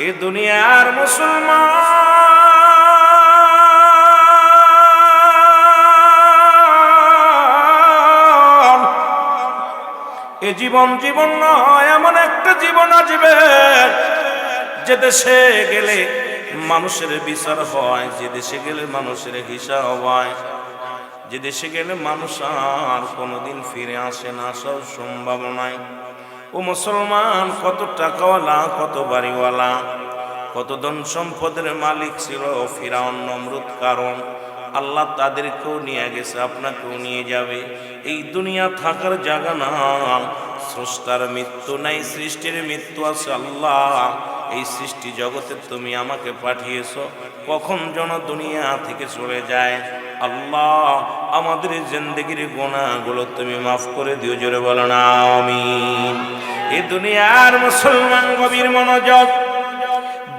এই দুনিয়ার মুসলমান, এ জীবন নয়, এমন একটা জীবন আসবে যে দেশে গেলে মানুষের বিচার হয়, যে দেশে গেলে মানুষের হিসাব হয়, যে দেশে গেলে মানুষ আর কোনোদিন ফিরে আসে না, আসার সম্ভাবনায়। ও মুসলমান, কত টাকাওয়ালা, কত বাড়িওয়ালা, কত ধন সম্পদের মালিক ছিল ফিরাউন, নমরুদ, কারণ আল্লাহ তাদেরকেও নিয়ে গেছে, আপনাকেও নিয়ে যাবে। এই দুনিয়া থাকার জায়গা না, স্রষ্টার মৃত্যু নাই, সৃষ্টির মৃত্যু আছে। আল্লাহ, এই সৃষ্টি জগতে তুমি আমাকে পাঠিয়েছো, কখন যেন দুনিয়া থেকে চলে যায়। আল্লাহ, আমাদের জিন্দেগির গুনাহগুলো তুমি মাফ করে দিও, জোরে বলো না আমিন। এই দুনিয়ার মুসলমান গভীর মনোযোগ,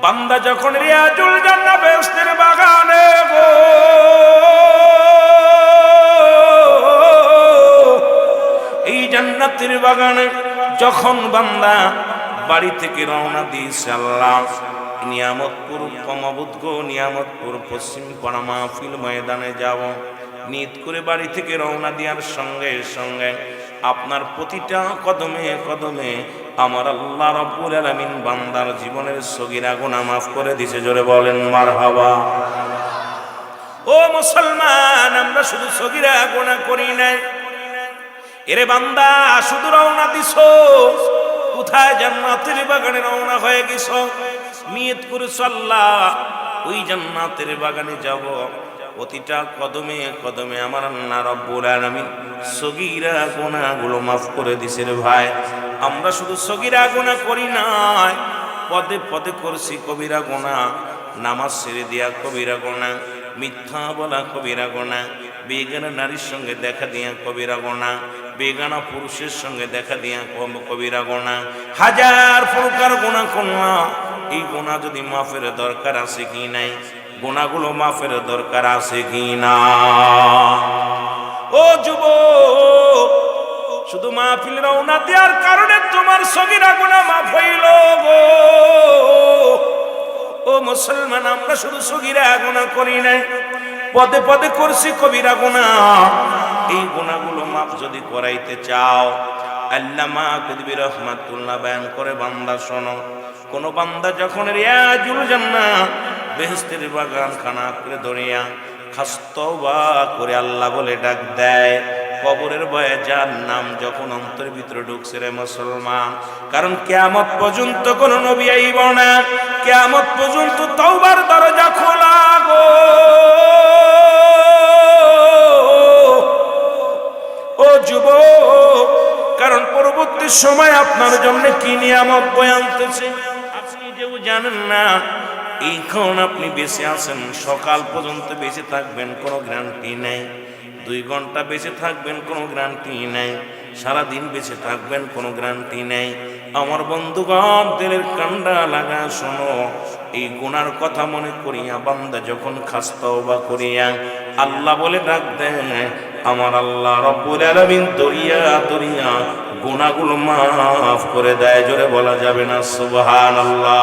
বান্দা যখন রিয়াজুল জান্নাহ বেহেশতের বাগানে গো, এই জান্নাতের বাগানে যখন বান্দা বাড়ি থেকে রওনা দিয়েছে, আল্লাহ নিয়ামতপুর কমাবুদ গো, নিয়ামতপুর পশ্চিম পাড়া মাহফিল ময়দানে যাব, নিয়ত করে বাড়ি থেকে রওনা দেওয়ার সঙ্গে সঙ্গে আপনার প্রতিটা কদমে কদমে আমার আল্লাহ রাব্বুল আলামিন বান্দার জীবনের সগীরা গুনাহ মাফ করে দিয়েছে, জোরে বলেন মারহাবা। ও মুসলমান, আমরা শুধু সগীরা গুনাহ করি নাই, এরে বান্দা শুধু রওনা দিছো, কোথায়? জান্নাতের বাগানে রওনা হয়ে গেছো, নিয়ত করেছো আল্লাহ ওই জান্নাতের বাগানে যাব, প্রতিটা কদমে কদমে আমার আল্লাহ রাব্বুল আলামিন সগীরা গুনাহগুলো মাফ করে দিছে। রে ভাই, আমরা শুধু সগীরা গুনাহ করি নাই, পদে পদে করছি কবিরা গুনাহ, নামাজ ছেড়ে দিয়া কবিরা গুনাহ, মিথ্যা বলা কবিরা গুনাহ, বেগানা নারীর সঙ্গে দেখা দিয়া কবিরা গুনাহ, বেগানা পুরুষের সঙ্গে দেখা দিয়া কবিরা গুনাহ, হাজার প্রকার গুনাহ করলাম। এই গুনাহ যদি মাফের দরকার আছে কি নাই? গুনাহগুলো মাফের দরকার আছে কি না? ও যুবক, শুধু মাহফিল রওনা দেওয়ার কারণে তোমার সগীরা গুনাহ মাফ হইল গো। ও মুসলমান, আমরা শুধু সগীরা গুনাহ করি নাই, পদে পদে করছি কবিরা গুনাহ। এই গুনাহগুলো মাফ যদি করাইতে চাও, আল্লামা কুতুবী রহমাতুল্লাহ বয়ান করে, বান্দা শোনো, কোন বান্দা যখন রিয়াজুল জান্নাহ বেহেশতের বাগান খানা করে ধরিয়া খাস্তবা করে আল্লাহ বলে ডাক দেয়, কবরের ভয়ে যার নাম যখন অন্তরের ভিতরে ঢুকছে রে মুসলমান, কারণ কিয়ামত পর্যন্ত কোন নবী আইব না, কিয়ামত পর্যন্ত তওবার দরজা খোলা গো। ও যুবক, কারণ পরবর্তী সময় আপনার জন্য কি নিয়ামত বয়ে আনতেছে আপনি নিজেও জানেন না। এইখন আপনি বেঁচে আছেন, সকাল পর্যন্ত বেঁচে থাকবেন কোনো গ্যারান্টি নেই, 2 ঘন্টা বেঁচে থাকবেন কোনো গ্যারান্টি নেই, সারাদিন বেঁচে থাকবেন কোনো গ্যারান্টি নেই। আমার বন্ধুগণ, দিলের কান্ডা লাগা শোনো, এই গুনার কথা মনে করিয়া বান্দা যখন খাস্তওবা করিয়া আল্লাহ বলে ডাক দেয়, আমার আল্লাহ রাব্বুল আলামিন দরিয়া দরিয়া গুনাহগুলো মাফ করে দেয়, জোরে বলা যাবে না সুবহানাল্লাহ।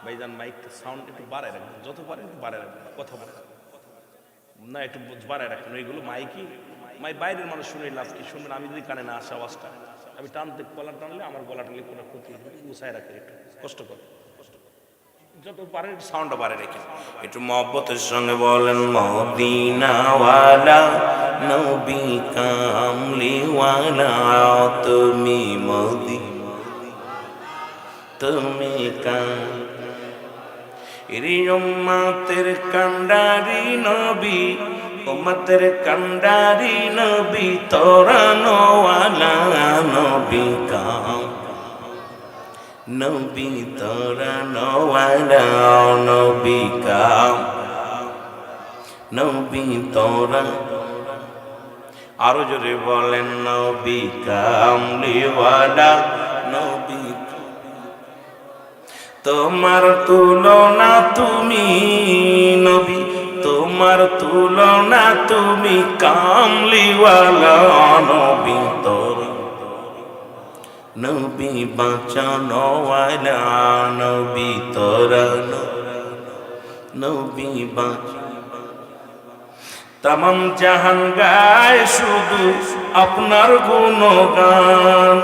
ভাইজান, মাইকটা সাউন্ড একটু বাড়ায় রাখবেন, যত পারে একটু বাড়ায় রাখবেন, কথা বলে না একটু বাড়ায় রাখবেন। ওইগুলো মাই বাইরের মানুষ শুনে লাভ কি? শুনবেন, আমি যদি কানে না আসে আওয়াজটা, আমি টানতে গলা টানলে আমার গলা টানলে কোনো ক্ষতি হবে, গুছায় রাখে, একটু কষ্ট করে, যত পারেন সাউন্ডটা বাড়ায় রেখে একটু মহব্বতের সঙ্গে বলেন, মদিনাওয়ালা নবী কামলিওয়ালা তুমি তুমি উম্মতের কান্ডারি নবী, উম্মতের কান্ডারি নবী, তরানোওয়ালা নবী নবী তরানোওয়ালা নবী নবী তোরা, আরো জোরে বলেন, নবী কামলিওয়ালা নবী, তোমার তুলনা তুমি নবী, তোমার তুলনা তুমি কামলিওয়ালা নবী তোরা, নবী বাঁচানো ওয়ালা নবী তরানো নবী বাঁচানো तमाम जहान गाय शुधु आपनार गुणगान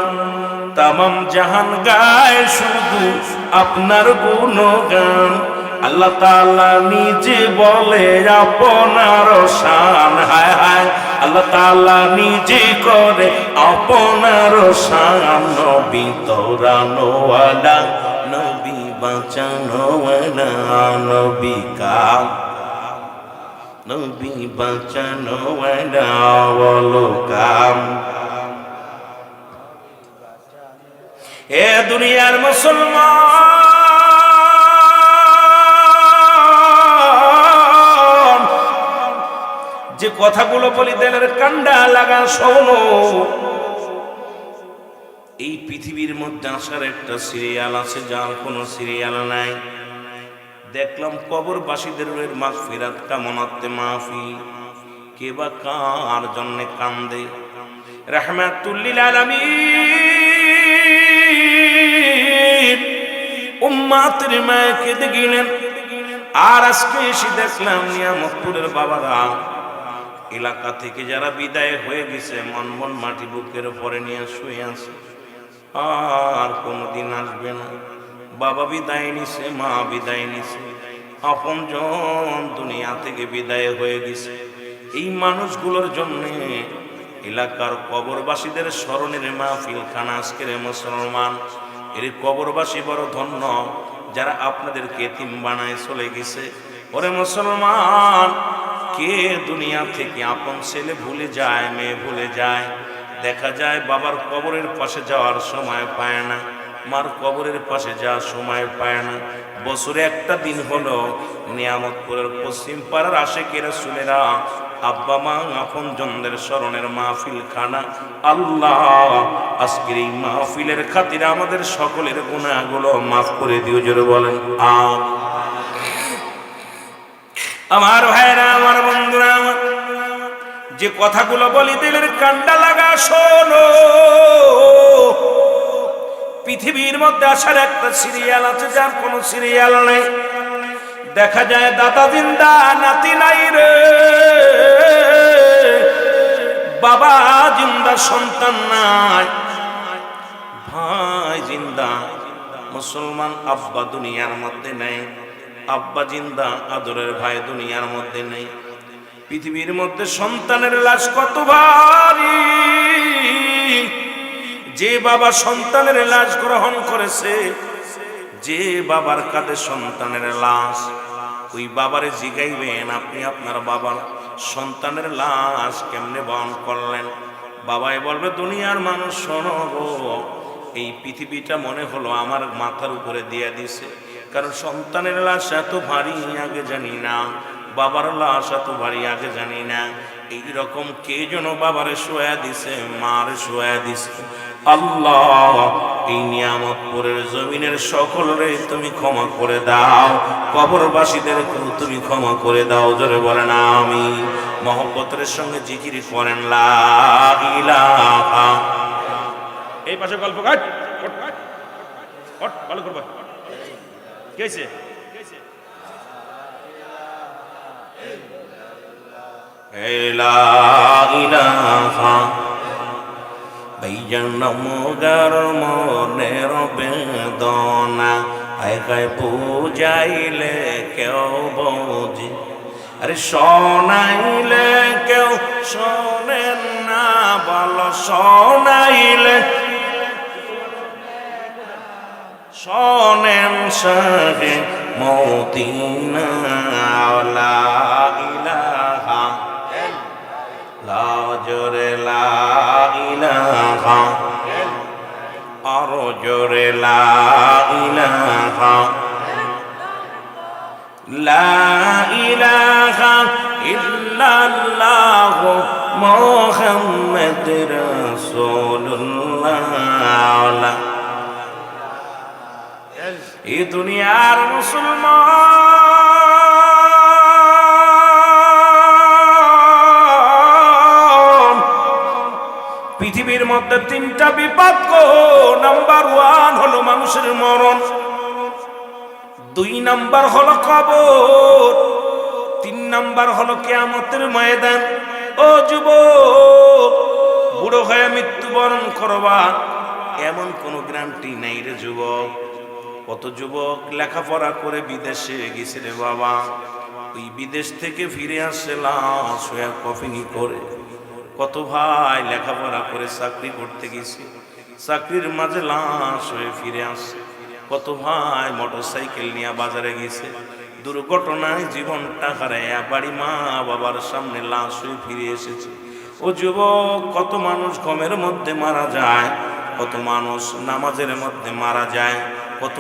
तमाम जहान गाय शुधु आपनार गुणगान अल्लाह ताआला निजे बोले आपनार शान हाय हाय अल्लाह ताआला निजे करे आपनार शान नबी तोरानो वाला नबी बाँचानो वाला नबी का नबी बाँचानो वाला वालो काम ए दुनियार मुसलमान যে কথাগুলো বলি দিলের কান্ডা লাগা শোনো এই পৃথিবীর মধ্যে আসার একটা সিরিয়াল আছে যার কোনো সিরিয়াল নাই দেখলাম কবরবাসীদের মাগফিরাত কামনাতে মাহফিল কে বা কার জন্য কান্দে রাহমাতুল লিল আলামিন উম্মতের মায়ে কেঁদে গেলেন আর আজকে এসে দেখলাম নিয়ামতপুরের বাবারা এলাকা থেকে যারা বিদায় হয়ে গেছে মন মন মাটি বুকের উপরে নিয়ে শুয়ে আছে আর কোনোদিন আসবে না বাবা বিদায় নিছে মা বিদায় নিছে আপনজন দুনিয়া থেকে বিদায় হয়ে গেছে এই মানুষগুলোর জন্য এলাকার কবরবাসীদের স্মরণের মাহফিল খানা আজকের মুসলমান এর কবরবাসী বড় ধন্য যারা আপনাদেরকে এতিম বানায় চলে গেছে ওরে মুসলমান কে দুনিয়া থেকে আপন ছেলে ভুলে যায় মেয়ে ভুলে যায় দেখা যায় বাবার কবরের পাশে যাওয়ার সময় পায় না মার কবরের পাশে যাওয়ার সময় পায় না বছরে একটা দিন হলো নিয়ামতপুরের পশ্চিম পাড়ার আশেকের রাসূলেরা আব্বা মা আপন জনদের স্মরণের মাহফিল খানা আল্লাহ আজকের এই মাহফিলের খাতিরে আমাদের সকলের গুনাহগুলো মাফ করে দিও জোরে বলেন আমিন আমার ভাইরা আমার বন্ধুরা যে কথাগুলো বলি দিলের কান্ডা লাগা শোনো পৃথিবীর মধ্যে আসার একটা সিরিয়াল আছে যার কোনো সিরিয়াল নাই দেখা যায় দাদা জিন্দা নাতি নাই রে বাবা জিন্দা সন্তান নাই ভাই জিন্দা মুসলমান আব্বা দুনিয়ার মধ্যে নেই আব্বা জিন্দা আদরের ভাই দুনিয়ার মধ্যে নেই পৃথিবীর মধ্যে সন্তানের লাশ কত ভারী যে বাবা সন্তানের লাশ গ্রহণ করেছে যে বাবার কাঁধে সন্তানের লাশ ওই বাবারে জিগাইবেন আপনি আপনার বাবার সন্তানের লাশ কেমনে বহন করলেন বাবাই বলবে দুনিয়ার মানুষ শোনো গো এই পৃথিবীটা মনে হলো আমার মাথার উপরে দিয়ে দিছে কারণ সন্তানের লাশ এত ভারী আগে জানি না বাবার লাশ এত ভারী আগে জানি না এইরকম কে যেন বাবারে শোয়া দিছে মার শোয়া দিছে আল্লাহ এই নিয়ামতপুরের জমিনের সকলরে তুমি ক্ষমা করে দাও কবরবাসীদের তুমি ক্ষমা করে দাও জোরে বলেন আমিন মহব্বতের সঙ্গে জিকির করেন লা ইলাহা এই পাশে গল্প কাট ভালো করবা কি হয়েছে লা ইলাহা ভাইজান মোগার মনের বেদনা আয় বুঝাইলে কেউ বোঝে আরে শোনাইলে কেউ শোনেন না বলো শোনাইলে শোনেন সাহে মদিনা লা ইলাহা লা জোরে লা ইলাহা আরো জোরে লা ইলাহা লা ইলাহা ইল্লাল্লাহ মুহাম্মাদুর রাসূলুল্লাহ এই দুনিয়ার মুসলমান পৃথিবীর মধ্যে তিনটা বিপদ নাম্বার 1 হলো মানুষের মরণ, 2 নাম্বার হলো কবর, 3 নাম্বার হলো কিয়ামতের ময়দান। ও যুবক, বুড়ো হয়ে মৃত্যুবরণ করবা এমন কোনো গ্যারান্টি নাই রে যুবক। কত যুবক লেখাপড়া করে বিদেশে গেছে রে বাবা, ওই বিদেশ থেকে ফিরে আসে লাশ হয়ে কফিনি করে। কত ভাই লেখাপড়া করে চাকরি করতে গেছে, চাকরির মাঝে লাশ হয়ে ফিরে আসে। কত ভাই মোটর সাইকেল নিয়ে বাজারে গেছে, দুর্ঘটনায় জীবনটা হারাইয়া বাড়ি মা বাবার সামনে লাশ হয়ে ফিরে এসেছে। ও যুবক, কত মানুষ ঘুমের মধ্যে মারা যায়, কত মানুষ নামাজের মধ্যে মারা যায়, কত